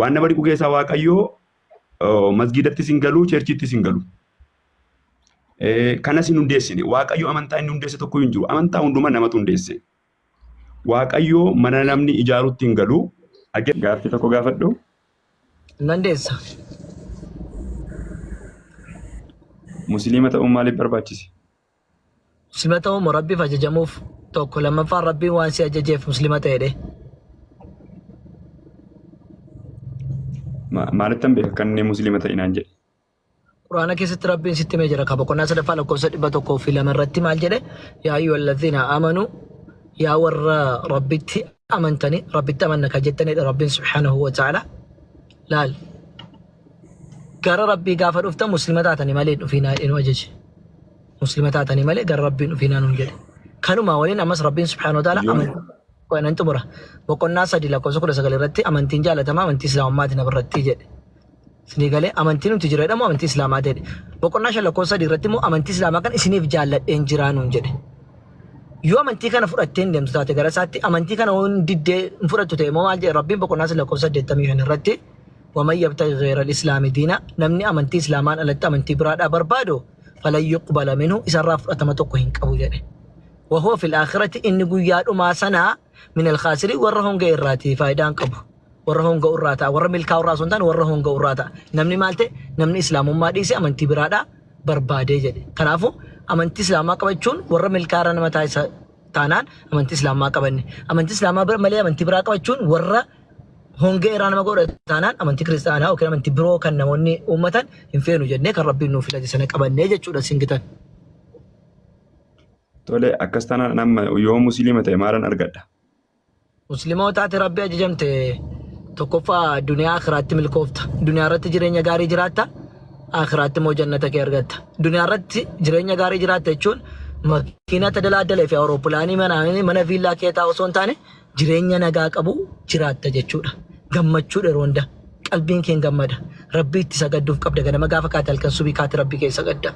waan nama dhiqu keessaa Waaqayyoo masgiidatti sin galu, cherchitti sin galu. Kanas hin hundeessine. Waaqayyo amantaa inni hundeesse tokko hin jiru. Amantaa hundumaa namatu hundeesse. Waaqayyo mana namni ijaarutti hin galu. Gaaffii tokko gaafadhu. Nandeessa. Musliima ta'uun maaliif barbaachise? Muslima ta'uun Rabbiif ajajamuuf tokko lammaffaan Rabbiin waan si ajajeef muslima ta'edhe. Maalittan beeka kan inni musliima ta'inaan jedhe? Quraana keessatti Rabbiin sitti himee jira. Boqonnaa sadaffaa lakkoofsa 102 irratti maal jedhe? Yaa ayyuhalladhiina aamanuu yaa warra Rabbitti amantanii Rabbitti amanna kan jettanidha Rabbiin subhaanahu wa ta'ala. Laal gara Rabbii gaafa dhuftan muslima taatanii malee dhufiinaa inni ajaje. Muslima taatanii malee gara Rabbiin dhufiinaa nuun jedhe. Kanuma waliin ammas Rabbiin subhaanahu wa ta'ala amantii. Qo'anan xumura. Boqonnaa 3 lakkoofsa 19 irratti amantiin jaalatamaa amantii islaamummaati nabarratti jedhe. Sinigalee amantiin nuti jira jedhamu amantii islaamaa jedhe. Boqonnaa 5 lakkoofsa 3 irratti immoo amantii islaamaa kan isiniif jaalladheen jiraa nuun jedhe. Yoo amantii kana fudhatteen deemtu taate gara isaatti amantii kana diddee hin fudhattu ta'e immoo maal jedhe Rabbiin boqonnaa 9 lakkoofsa 85 irratti ومن يبتغي غير الإسلام دينا نمني أمنتي إسلامان ألت أمنتي برادا بربادو فلن يقبل منه إسراف أتمتقه هنكبو جده وهو في الآخرة إن قياد ما صنع من الخاسر ورهم غير راتي فايدان قبو ورهم غير راتا ورم الكاوراسون تان ورهم غير راتا نمني مالته نمني إسلام ما ديسي أمنتي برادا بربادي جده كنافو أمنتي إسلام ما قبچون ورم الكاران ما تايسا تانان أمنتي إسلام ما قبني أمنتي إسلام ما ملي أمنتي برا قبچون ورّا honge iraan nama godha taanaan amantii kiristaanaa yookiin amantii biroo kan namoonni uummatan hin feenu jennee kan Rabbiin nuuf filate sana qabannee jechuudha singitan. Tole akkas taanaan nama yoo musliima ta'e maalan argadha? Musliimoota taate Rabbi ajajamte tokkoffaa duniyaa akhiraatti milkoofta. Duniyaa irratti jireenya gaarii jiraatta. Akhiraatti immoo jannata kee argatta. Duniyaa irratti jireenya gaarii jiraatta jechuun makiinata daldalaa fi awuroopilaanii mana viillaa kee taa'u osoo hin taane jireenya nagaa qabu jiraatta jechuudha. Gammachuudha yeroo hunda qalbiin kee gammada. Rabbi itti sagadduuf qabda ganama gaafa kaate halkan subii kaate Rabbi kee sagadda.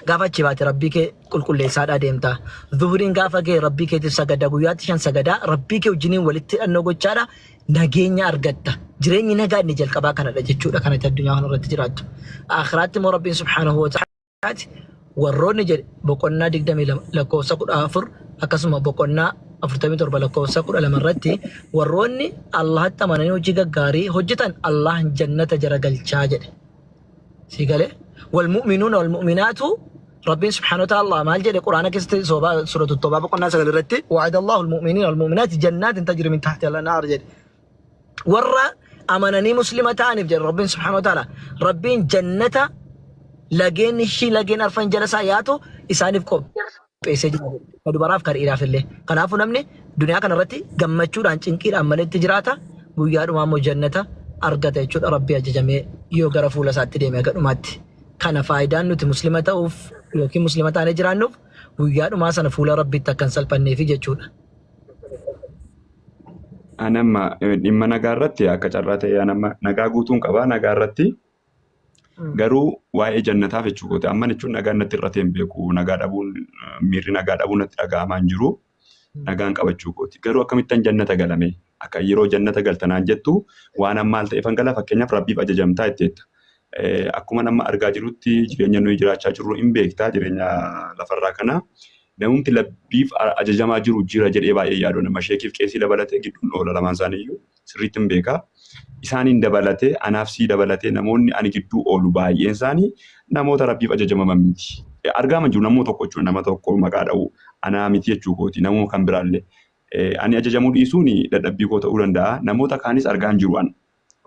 Gaafa achi baate Rabbi kee qulqulleessaadhaa deemta. Zuhuriin gaafa kee Rabbi keetiif sagadda guyyaatti 5 sagadaa Rabbi kee wajjiniin walitti hidhannoo gochaadha nageenya argatta. Jireenyi nagaa inni jalqabaa kanadha jechuudha kanatti addunyaa kanarratti jiraattu. Akhiraatti immoo Rabbiin subhaanahu wa ta'ala warroonni jedhe boqonnaa 22 lakkoofsa 14 akkasuma boqonnaa 47 lakkoofsa 12 irratti warroonni Allahatti amananii hojii gaggaarii hojjetan Allah jannata jara galchaa jedhe. Sigale والمؤمنون والمؤمنات ربنا سبحانه وتعالى ما الجد القرآن كست سورة التوبة بقولنا سجل الرتي وعد الله المؤمنين والمؤمنات جنات تجري من تحتها الأنهار جد ورّا أمانني مسلمتان بجد ربنا سبحانه وتعالى ربنا جنة لجين الشي لجين أرفان جلسة ياتو إسانيف كوب بيسج ما دوباره كار إيرا في الليل كنافو نمني دنيا كان رتي جمّتشور عن شنكير أمانة تجارته بويار ما مجنة أرجع تجود ربي أججمه يوغرا فولا ساتي ديمه كنومات كان فايدان نوتي مسلمة أوف يوكي مسلمة تاني جرانوف ويار ما سان فولا ربي تكنسل بني في جتشون أنا ما إما نجارتي أكجراتي أنا ما نجاغوتون كبا نجارتي garuu waa'ee jannataa jechuudha amma jechuun nagaan natti irrateen beeku nagaa dhabuun miirri nagaa dhabuun natti dhaga'amaan jiru nagaan qabachuu kooti garuu akkamittan jannata galame akka yeroo jannata galtanaan jettu waan ammaal ta'e fangala fakkeenyaaf Rabbiif ajajamtaa itteetta akkuma nama argaa jirutti jireenya nuyi jiraachaa jirru hin beektaa jireenya lafarraa kana namumti Rabbiif ajajamaa jiru jira jedhee baay'ee yaadu nama sheekiif qeesii dabalatee gidduun oola lamaan isaaniiyyuu sirriitti hin beekaa. Isaaniin dabalatee anaafsii dabalatee namoonni ani gidduu oolu baay'een isaanii namoota Rabbiif ajajamaman miti. Argaama jiru namoota tokko jechuudha nama tokko maqaa dha'u anaa miti jechuu kooti namoota kan biraallee ani ajajamuu dhiisuun dadhabbii koo ta'uu danda'a namoota kaanis argaan jiru an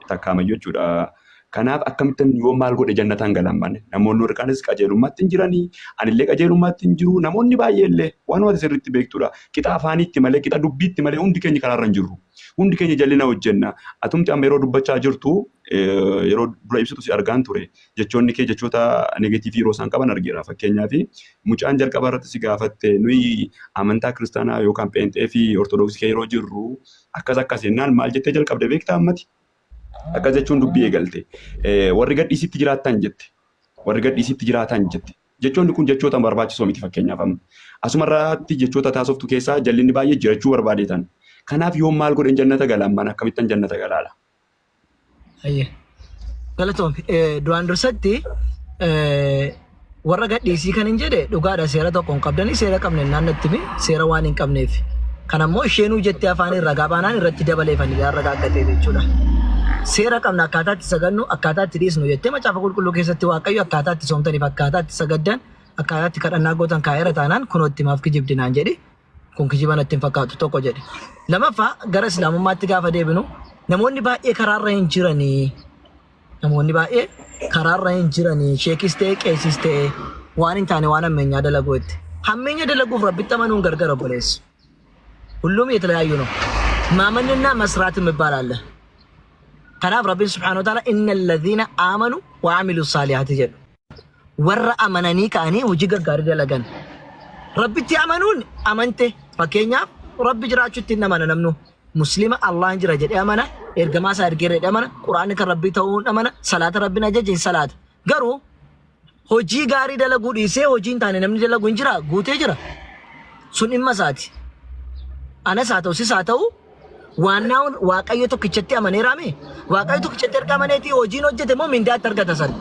takkaamayyuu jechuudha. Kanaaf akkamittan yoo maal godhe jannataan galamman namoonni warqaanis qajeelummaatti hin jiranii anillee qajeelummaatti hin jiru namoonni baay'eellee waan wanta sirriitti beektudha. Qixa afaaniitti malee qixa dubbiitti malee hundi keenya karaarra hin jirru. Hundi keenya jallina hojjenna. Atumti amma yeroo dubbachaa jirtu yeroo dura ibsitu si argaan ture. Jechoonni kee jechoota negatiivii yeroo isaan qaban argira. Fakkeenyaaf mucaan jalqaba irratti si gaafatte nuyi amantaa kiristaanaa yookaan pheenxee fi ortodoksii yeroo jirru akkasinnaan maal jettee jalqabde beektaa ammati? Akkas jechuun dubbii eegalte. Warri gadhiisitti jiraatan jette. Warri gadhiisitti jiraatan jette. Jechoonni kun jechoota barbaachisoo miti fakkeenyaaf amma. Asumarratti jechoota taasoftu keessaa jallinni baay'ee jirachuu barbaadeetan. Kanaaf yoo maal godhan jannata galaan akkamittan jannata galaala. Ayye. Galatoom duraan dursatti warra gadhiisii kan hin jedhe dhugaadha seera tokkoon qabdanii seera qabne naannatti mi seera waan hin qabneef. Kan ammoo isheenuu jettee afaan irra gabaanaan irratti dabaleefanii ragaa akkatee jechuudha. Seera qabna akkaataa itti sagannu akkaataa itti dhiisnu jettee macaafa qulqulluu keessatti waaqayyo akkaataa itti soomtaniif akkaataa itti sagaddan akkaataa itti kadhannaa gootan kaa'eera taanaan kunoo itti maaf kijibdinaan jedhi kun kijiba natti hin fakkaatu tokko jedhe. Lamaffaa gara islaamummaatti gaafa deebinu namoonni baay'ee karaarra hin jiranii namoonni baay'ee karaarra hin jiranii sheekis ta'e qeesis ta'e waan hin taane waan ammeenyaa dalaguu itti. Hammeenya dalaguuf rabbitti amanuun gargara boleessu. ሁሉም የተለያዩ ነው ማመንና መስራት የሚባል አለ ከናብ ረቢ ስብሐነ ወተዓላ ኢነ الذين آمنوا وعملوا الصالحات ጀሉ ወረ አመነኒ ካኒ ወጂ ገጋሪ ደለገን ረቢቲ አመኑን አመንቴ ፈከኛ ረቢ ጅራቹት ነማነ ነምኑ ሙስሊም አላህን ጅራ ጀደ አመና ኤርገማ ሳርገረ ደመና ቁርአን ከረቢ ተውን አመና ሰላት ረቢና ጀጅ ሰላት ገሩ ሆጂ ጋሪ ደለጉ ዲሴ ሆጂን ታነ ነምኒ ደለጉ እንጅራ ጉቴ ጅራ ሱን ኢማሳቲ አነሳተው ሲሳተው ዋናውን ዋቀዮ tokkichatti amaneeraame ዋቀዮ tokkichatti ergamaneeti hojiin hojjete moo mindaatti argata san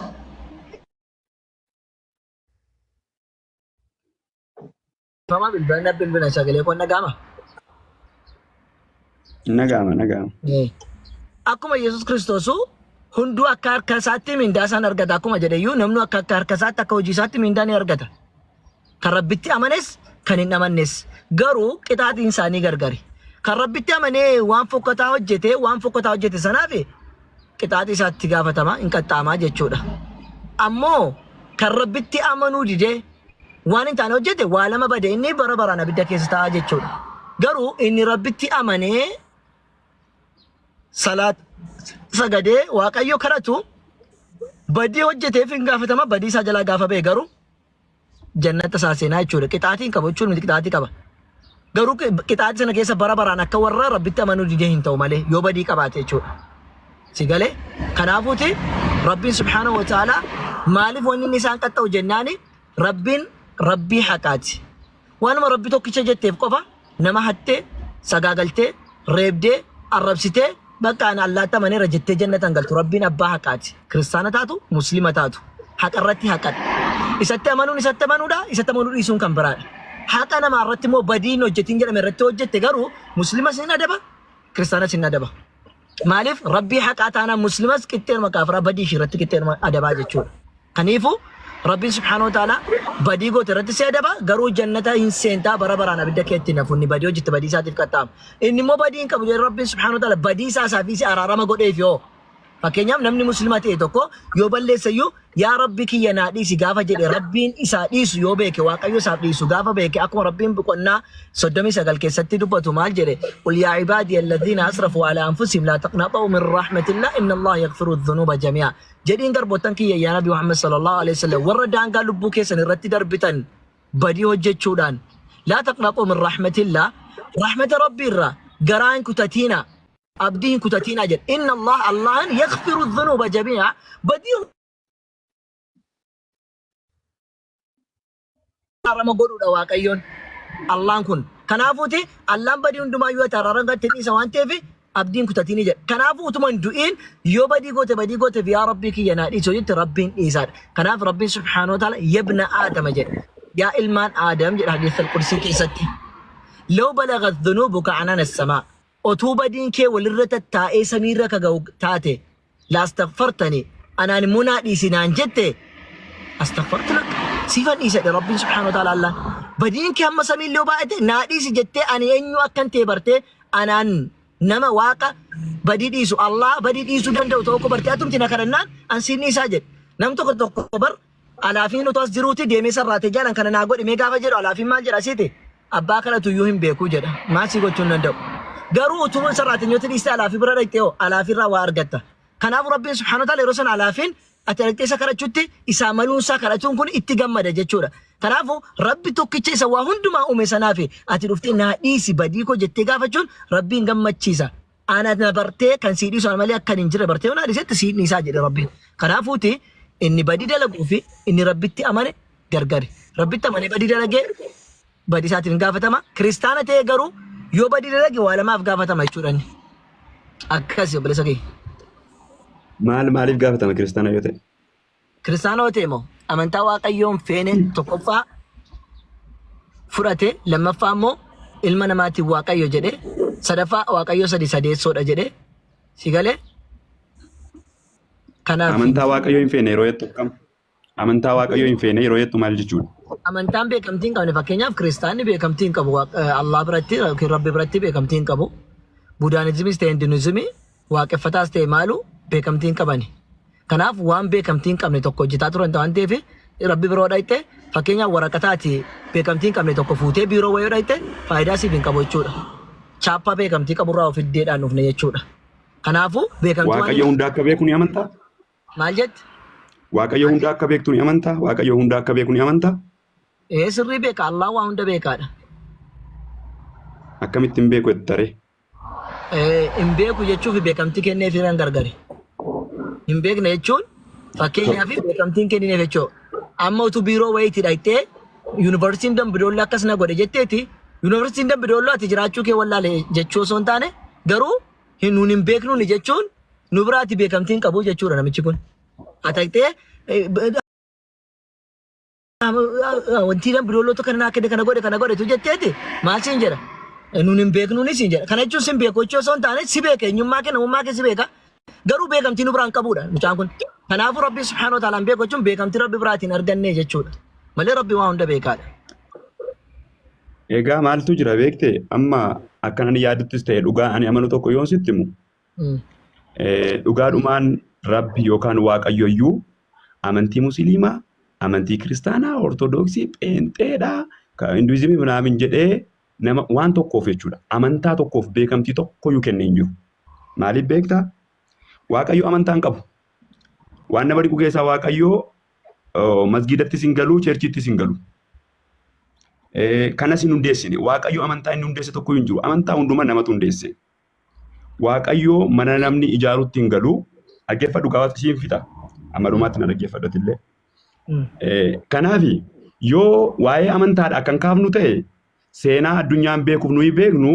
Tama bilbina sagalee kon nagama akkuma Yesus Kiristoosu hunduu akka harka isaatti mindaa san argata akkuma jedheyyuu namnu akka harka isaatti akka hojii isaatti mindaa ni argata kan rabbitti amanes kan hin amannes garuu qixaatiin isaanii gargari kan rabbitti amanee waan fokkataa hojjete sanaaf qixaatii isaatti gaafatama hin qaxxaamaa jechuudha ammoo kan rabbitti amanuu didee waan hin taane hojjete waa lama bade inni bara baraan abidda keessa ta'a jechuudha garuu inni rabbitti amanee salaat sagadee waaqayyo kadhatu badii hojjeteef hin gaafatama badii isaa jalaa gaafa ba'e garuu jannata saaseenaa jechuudha qixaatiin qaba jechuun miti qixaatii qaba garuu qixaatii sana keessa bara baraan akka warra rabbitti amanuu didee hin ta'u malee yoo badii qabaate jechuudha si galee kanaafuuti rabbiin subhaanahu wa ta'ala maaliif wanni inni isaan qaxxa'u jennaani rabbiin rabbii haqaati waanuma rabbi tokkicha jetteef qofa nama hattee sagaagaltee reebdee arrabsitee bakka ana allaatti amaneera jettee jannatan galtu rabbiin abbaa haqaati kiristaana taatu muslima taatu haqarratti haqadha isatti amanuudha isatti amanuu dhiisuun kan biraadha haqa namaa irratti immoo badiin hojjetiin jedhame irratti hojjette garuu muslimas hin adaba kiristaanas hin adaba maaliif rabbii haqaa taanaan muslimas qixxeeruma kaafiraa badii ishii irratti qixxeeruma adabaa jechuudha kaniifuu rabbiin subhaanahu wa ta'ala badii goote irratti si adaba garuu jannata hin seentaa bara baraan abidda keetti nafunni badii hojjette badii isaatiif qaxxaama inni immoo badii hin qabu jedhe rabbiin subhaanahu wa ta'ala badii isaa fi si araarama godheef yoo fakkeenyaaf namni muslima ta'e tokko yoo balleessayyuu yaa rabbi kiyya naa dhiisi gaafa jedhe rabbiin isaa dhiisu yoo beeke waaqayyo isaaf dhiisu gaafa beeke akkuma rabbiin boqonnaa 39 keessatti dubbatu maal jedhe qul yaa ibaadiya alladhiina asrafu alaa anfusihim laa taqnatu min rahmatillah inna allaha yaghfiru dhunuba jamii'a jedhiin garboottan kiyya yaa nabi Muhammad sallallahu alaihi wasallam warra daangaa lubbuu keessan irratti darbitan badii hojjechuudhaan laa taqnatu min rahmatillah rahmata rabbii irraa garaa hin kutatiina abdiin kutatiina jedhe inna allahan yaghfiru dhunuba jamii'a badii arama godhuudha waaqayyoon Allahan kun kanaafuuti Allahan badii hundumaa yoo tararaan gatti dhiisa waan ta'eef abdiin kutatiini jedha kanaafuu utuma hin du'in yoo badii goote yaa rabbii kiyya naa dhiisoo jette rabbiin dhiisaadha kanaaf rabbiin subhaanahu wa ta'ala yabna aadama jedha yaa ilmaan aadam jedha hadiis al-qudsii keessatti law balagat dhunubuka anana as-samaa otuu badiin kee walirra tattaa'ee samiirra ka ga'u taate laastaghfartani anaan immoo naa dhiisinaan jette astaghfartu lak sifan isa rabbiin subhaanahu wa ta'ala Allah badin ke amma samii loo baate naadisi jette ani eenyu akkan tee barte anaan nama waaqa badi dhiisu Allah badi dhiisu danda'u tokko barte atumti na kadhannaan an sinni isaa jedhe nam tokko bar alaafiin utas jiruuti deemee sarraate jaalan kana naa godhi mee gaafa jedhu alaafiin maal jedha siite abbaa kana tuyyuu hin beeku jedha maasii gochuun danda'u garuu utuma sarraate nyooti dhiiste alaafii bira dhaqxee alaafirraa waa argatta kanaaf rabbiin subhaanahu wa ta'ala yeroo sana alaafiin ataraqxee isa kadhachuutti isaa maluunsaa kadhachuun kun itti gammada jechuudha kanaafuu rabbi tokkicha isa waa hundumaa uume sanaaf ati dhuftee naa dhiisi badii koo jettee gaafachuun rabbiin gammachiisa ana na bartee kan sii dhiisu malee akka hin jirre bartee naa dhiisetti sii dhiisaa jedhe rabbiin kanaafuuti inni badii dalaguu fi inni rabbitti amane gargari rabbitti amane badii dalagee badii isaatiin gaafatama kiristaana ta'e garuu yoo badii dalage waa lamaaf gaafatama jechuudha akkasi obboleessa kee Maaliif gaafatama kiristaana yoo ta'e? Kiristaanoo ta'e moo amantaa waaqayyoon feene tokkoffaa fudhate lammaffaa immoo ilma namaatiin waaqayyo jedhe sadaffaa waaqayyo sadi sadeessoodha jedhe si galee kanaaf Amantaa waaqayyoo hin feene yeroo jettu akkam? Amantaa waaqayyoo hin feene yeroo jettu maal jechuudha? amantaan beekamtii hin qabne fakkeenyaaf kiristaanni beekamtii hin qabu Allah biratti yookiin Rabbi biratti beekamtii hin qabu budaanizimiis ta'e hinduunizimii waaqeffataas ta'e maalu beekamtii hin qabani. Kanaaf waan beekamtii hin qabne tokko hojjetaa turan waan ta'eef Rabbi biroo dhayte fakkeenyaaf waraqataati beekamtii hin qabne tokko fuutee biiroo wayii dhayte faayidaa siif hin qabu jechuudha. Chaappaa beekamtii qaburraa of iddeedhaan dhufne jechuudha. Kanaafuu beekamtii Waaqayyo hunda akka beeku ni amantaa? maal jetti? Waaqayyo hunda akka beektu ni amantaa? Waaqayyo hunda akka beeku ni amantaa? Sirrii beeka Allah waa hunda beekaadha. Akkamittiin beeku jettare? Hin beeku jechuuf beekamtii kenneef irraan gargari. Hin beekne jechuun fakkeenyaaf beekamtiin kennineef jechuudha. Amma utuu biiroo wayiitii dhaytee yuunivarsiitiin Dambidolloo akkas na godhe jetteeti yuunivarsiitiin Dambidolloo ati jiraachuu kee wallaale jechuu osoo hin taane garuu nuun hin beeknuuni jechuun nu biraati beekamtiin qabu jechuudha namichi kun. Ataytee wanti Dambidolloo kana naa kenne kana godhe tu jetteeti maal siin jedha. Nuun hin beeknuuni siin jedha. Kana jechuun sin beeku jechuu osoo hin taane si beeka eenyummaa kee namummaa kee si beeka. Garuu beekamtii nu biraan qabudha mucaan kun. Kanaafuu Rabbi subhaanahu wa ta'alaan beeku jechuun beekamtii Rabbi biraatiin arganne jechuudha. Malee Rabbi waa hunda beekaadha. Egaa maaltu jira beekte amma akka ani yaaduttis ta'e dhugaa ani amanu tokko yoon sitti himu. Dhugaadhumaan Rabbi yookaan Waaqayyoyyuu amantii Musliimaa, amantii Kiristaanaa, Ortodoksii, Pheenxeedhaa, Hinduizimii minaamin jedhee nama waan tokkoof jechuudha. Amantaa tokkoof beekamtii tokkoyyuu kennee hin jiru. Maaliif beektaa? Waaqayyo amantaa hin qabu. Waan nama dhiqu keessaa Waaqayyoo masgiidattis hin galu, cheerchittis hin galu. Kanas hin hundeessine. Waaqayyo amantaa inni hundeesse tokko hin jiru. Amantaa hundumaa namatu hundeesse. Waaqayyo mana namni ijaarutti hin galu. Dhaggeeffadhu gaafata siin fita. Amma dhumaatti na dhaggeeffadhatillee. Kanaaf yoo waa'ee amantaadhaa kan kaafnu ta'e seenaa addunyaan beekuuf nuyi beeknu